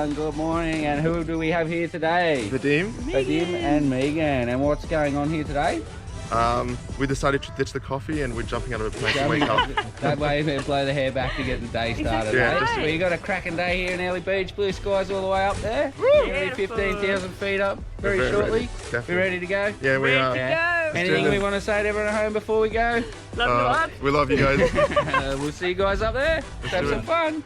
everyone, good morning. And who do we have here today? Vadim. Vadim and Megan. And what's going on here today? We decided to ditch the coffee and we're jumping out of a plane to wake up. That way we blow the hair back to get the day started. Yeah, eh? Well, you got a cracking day here in Airlie Beach, blue skies all the way up there. Nearly 15,000 feet up very shortly. Definitely. We ready to go? Yeah, we are. Yeah. Anything we want to say to everyone at home before we go? Love you lot. We love you guys. We'll see you guys up there. Let's have some fun.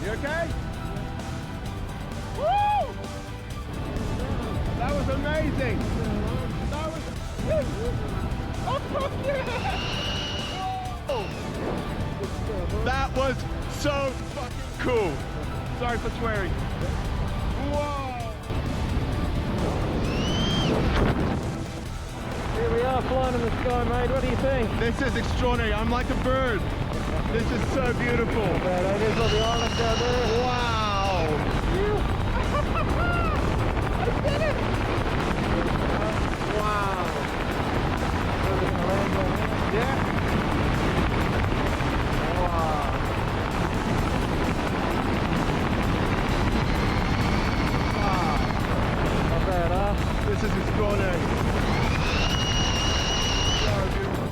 You okay? Woo! That was amazing. That was. Oh, fuck yeah! Whoa! That was so fucking cool. Sorry for swearing. Whoa! Here we are, flying in the sky, mate. What do you think? This is extraordinary. I'm like a bird. This is so beautiful. That is what the island's out there. Wow! I did it! Wow. Yeah. Wow. Wow. Not bad, huh? This is extraordinary. So beautiful.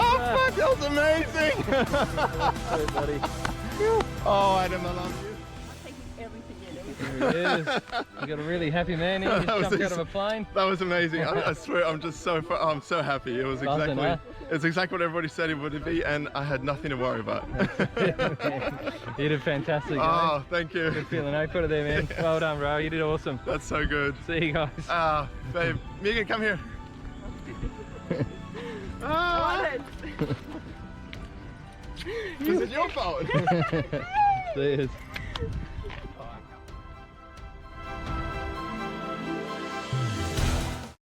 Oh fuck, that was amazing! Hey, buddy. Oh Adam, I love you. There he is. You got a really happy man here. He just jumped out of a plane. That was amazing. I swear, I'm just so I'm so happy. It was Buzzing, exactly huh? it's exactly what everybody said it would be, and I had nothing to worry about. You did fantastic. Oh, thank you. Good feeling. I put it there, man. Well done, bro. You did awesome. That's so good. See you guys. Ah, babe, Megan, come here. Ah, this is your fault. See you.